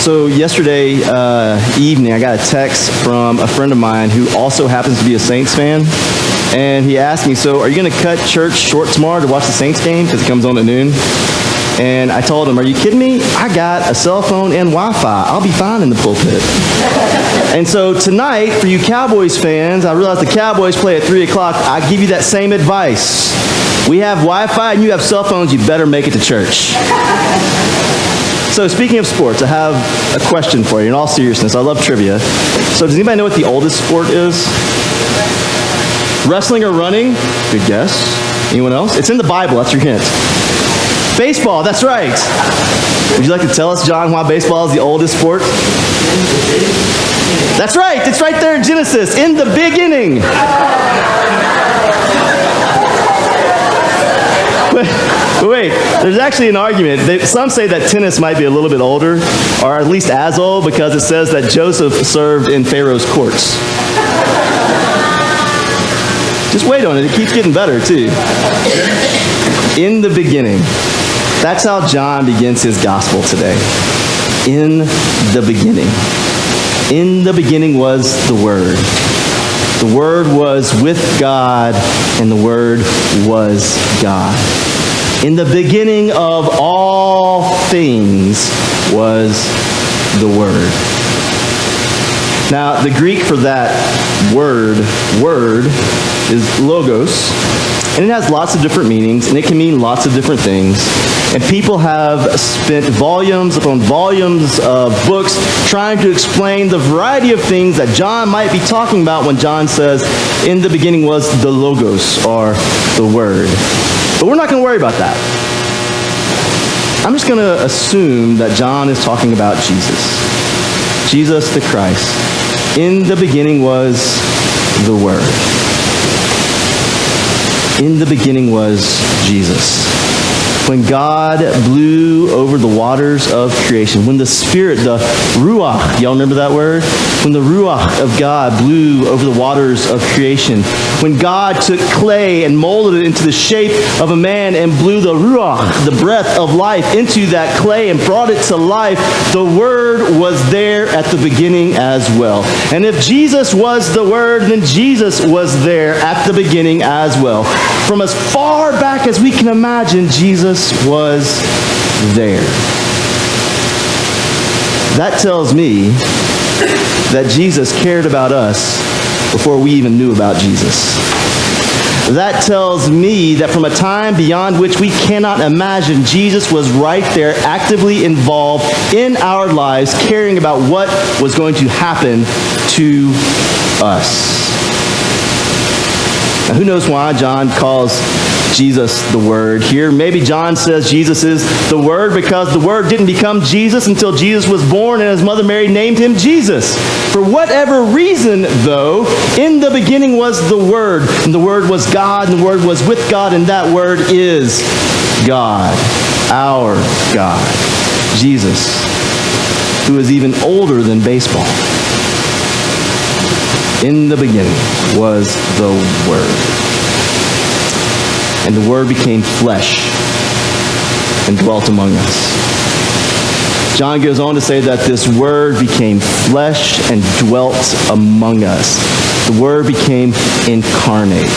So yesterday evening, I got a text from a friend of mine who also happens to be a Saints fan. And he asked me, so are you going to cut church short tomorrow to watch the Saints game because it comes on at noon? And I told him, are you kidding me? I got a cell phone and Wi-Fi. I'll be fine in the pulpit. And so tonight, for you Cowboys fans, I realize the Cowboys play at 3 o'clock. I give you that same advice. We have Wi-Fi and you have cell phones. You better make it to church. So speaking of sports, I have a question for you. In all seriousness, I love trivia. So does anybody know what the oldest sport is? Wrestling or running? Good guess. Anyone else? It's in the Bible. That's your hint. Baseball. That's right. Would you like to tell us, John, why baseball is the oldest sport? That's right. It's right there in Genesis. In the beginning. But wait, there's actually an argument. Some say that tennis might be a little bit older, or at least as old, because it says that Joseph served in Pharaoh's courts. Just wait on it. It keeps getting better, too. In the beginning. That's how John begins his gospel today. In the beginning. In the beginning was the Word. The Word was with God, and the Word was God. In the beginning of all things was the Word. Now, the Greek for that word is logos, and it has lots of different meanings, and it can mean lots of different things. And people have spent volumes upon volumes of books trying to explain the variety of things that John might be talking about when John says, in the beginning was the logos, or the Word. But we're not going to worry about that. I'm just going to assume that John is talking about Jesus. Jesus the Christ. In the beginning was the Word. In the beginning was Jesus. When God blew over the waters of creation, when the Spirit, the Ruach, y'all remember that word? When the Ruach of God blew over the waters of creation, when God took clay and molded it into the shape of a man and blew the Ruach, the breath of life, into that clay and brought it to life, the Word was there at the beginning as well. And if Jesus was the Word, then Jesus was there at the beginning as well. From as far back as we can imagine, Jesus was there. That tells me that Jesus cared about us before we even knew about Jesus. That tells me that from a time beyond which we cannot imagine, Jesus was right there, actively involved in our lives, caring about what was going to happen to us. Now, who knows why John calls Jesus the Word here? Maybe John says Jesus is the Word because the Word didn't become Jesus until Jesus was born and his mother Mary named him Jesus. For whatever reason, though, in the beginning was the Word, and the Word was God, and the Word was with God, and that Word is God, our God, Jesus, who is even older than baseball. In the beginning was the Word. And the Word became flesh and dwelt among us. John goes on to say that this Word became flesh and dwelt among us. The Word became incarnate.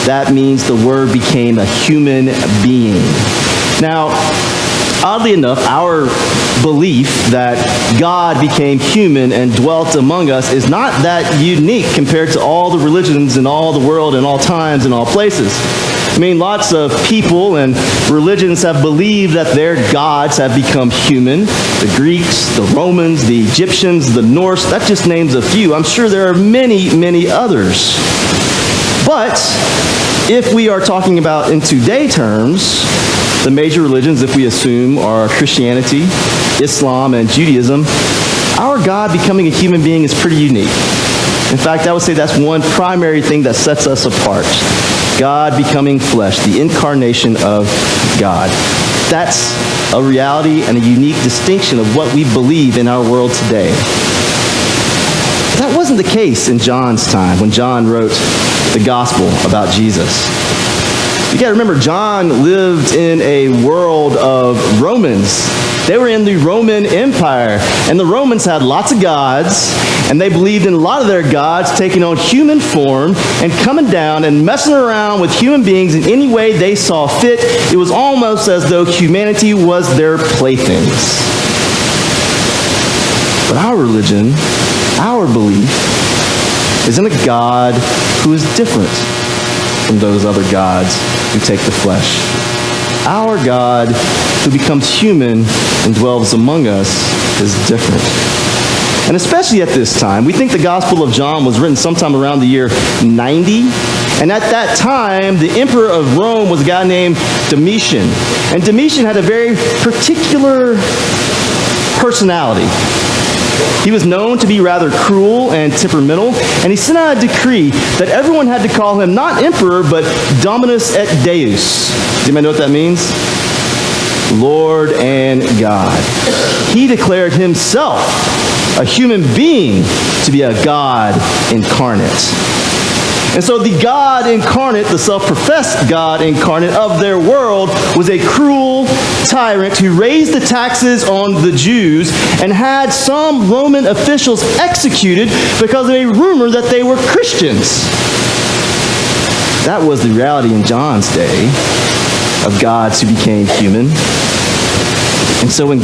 That means the Word became a human being. Now, oddly enough, our belief that God became human and dwelt among us is not that unique compared to all the religions in all the world and all times and all places. I mean, lots of people and religions have believed that their gods have become human. The Greeks, the Romans, the Egyptians, the Norse, that just names a few. I'm sure there are many, many others. But if we are talking about in today terms, the major religions, if we assume, are Christianity, Islam, and Judaism, our God becoming a human being is pretty unique. In fact, I would say that's one primary thing that sets us apart. God becoming flesh, the incarnation of God. That's a reality and a unique distinction of what we believe in our world today. That wasn't the case in John's time, when John wrote the gospel about Jesus. You got to remember, John lived in a world of Romans They were in the Roman Empire, and the Romans had lots of gods, and they believed in a lot of their gods taking on human form and coming down and messing around with human beings in any way they saw fit. It was almost as though humanity was their playthings. But our religion, our belief, is in a God who is different from those other gods who take the flesh. Our God, who becomes human and dwells among us, is different. And especially at this time, we think the Gospel of John was written sometime around the year 90. And at that time, the emperor of Rome was a guy named Domitian. And Domitian had a very particular personality. He was known to be rather cruel and temperamental, and he sent out a decree that everyone had to call him not emperor, but Dominus et Deus. Do you know what that means? Lord and God. He declared himself a human being to be a God incarnate. And so the God incarnate, the self-professed God incarnate of their world, was a cruel tyrant who raised the taxes on the Jews and had some Roman officials executed because of a rumor that they were Christians. That was the reality in John's day of gods who became human. And so when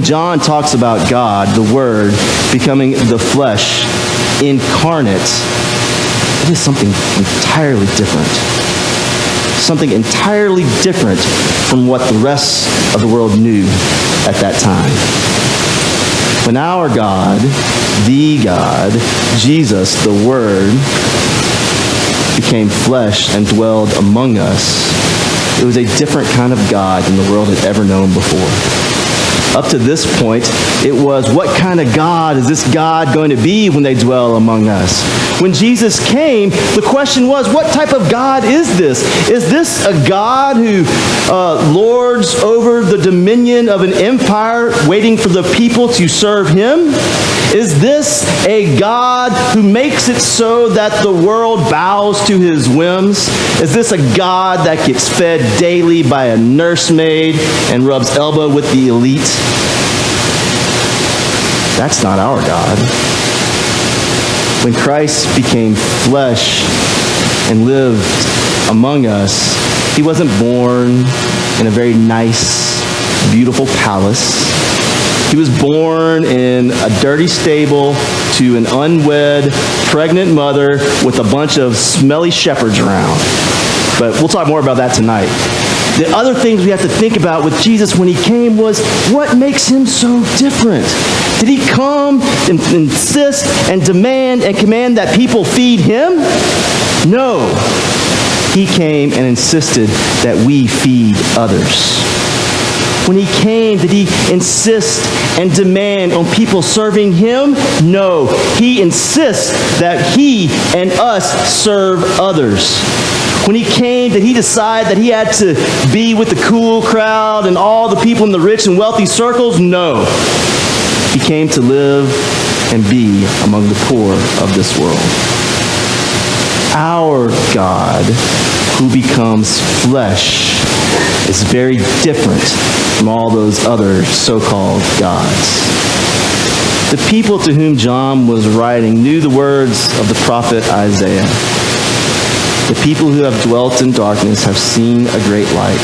John talks about God, the Word, becoming the flesh, incarnate, it is something entirely different. Something entirely different from what the rest of the world knew at that time. When our God, the God, Jesus, the Word, became flesh and dwelled among us, it was a different kind of God than the world had ever known before. Up to this point, it was, what kind of God is this God going to be when they dwell among us? When Jesus came, the question was, what type of God is this? Is this a God who lords over the dominion of an empire, waiting for the people to serve him? Is this a God who makes it so that the world bows to his whims? Is this a God that gets fed daily by a nursemaid and rubs elbow with the elite? That's not our God. When Christ became flesh and lived among us, he wasn't born in a very nice, beautiful palace. He was born in a dirty stable to an unwed, pregnant mother with a bunch of smelly shepherds around. But we'll talk more about that tonight. The other things we have to think about with Jesus when he came was, what makes him so different? Did he come and insist and demand and command that people feed him? No. He came and insisted that we feed others. When he came, did he insist and demand on people serving him? No. He insists that he and us serve others. When he came, did he decide that he had to be with the cool crowd and all the people in the rich and wealthy circles? No. He came to live and be among the poor of this world. Our God, who becomes flesh, is very different from all those other so-called gods. The people to whom John was writing knew the words of the prophet Isaiah. The people who have dwelt in darkness have seen a great light.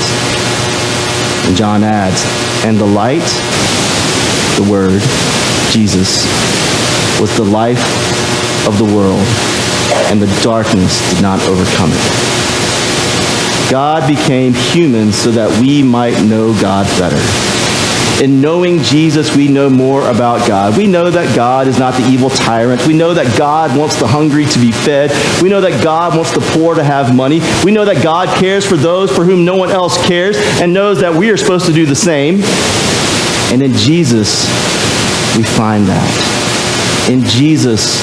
And John adds, and the light, the Word, Jesus, was the life of the world, and the darkness did not overcome it. God became human so that we might know God better. In knowing Jesus, we know more about God. We know that God is not the evil tyrant. We know that God wants the hungry to be fed. We know that God wants the poor to have money. We know that God cares for those for whom no one else cares and knows that we are supposed to do the same. And in Jesus, we find that. In Jesus,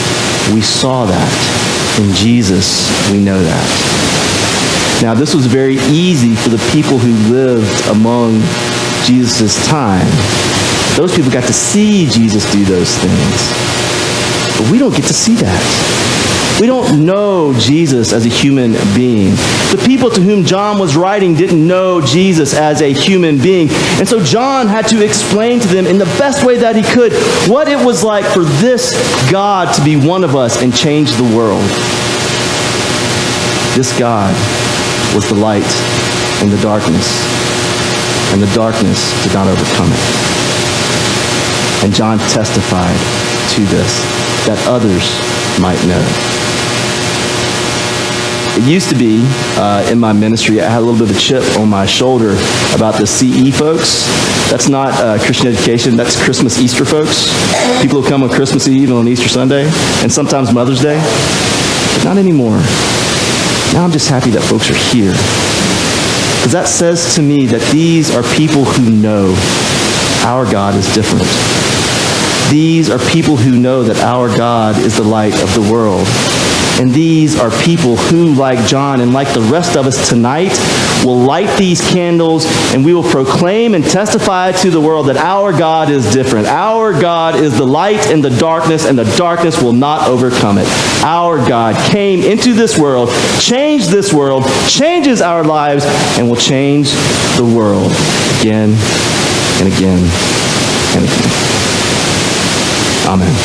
we saw that. In Jesus, we know that. Now, this was very easy for the people who lived among Jesus' time. Those people got to see Jesus do those things. But we don't get to see that. We don't know Jesus as a human being. The people to whom John was writing didn't know Jesus as a human being. And so John had to explain to them in the best way that he could what it was like for this God to be one of us and change the world. This God was the light in the darkness, and the darkness did not overcome it. And John testified to this, that others might know. It used to be, in my ministry, I had a little bit of a chip on my shoulder about the CE folks. That's not Christian education, that's Christmas Easter folks. People who come on Christmas Eve and on Easter Sunday, and sometimes Mother's Day. But not anymore. Now I'm just happy that folks are here. Because that says to me that these are people who know our God is different. These are people who know that our God is the light of the world. And these are people who, like John and like the rest of us tonight, will light these candles and we will proclaim and testify to the world that our God is different. Our God is the light in the darkness, and the darkness will not overcome it. Our God came into this world, changed this world, changes our lives, and will change the world again and again and again. Amen.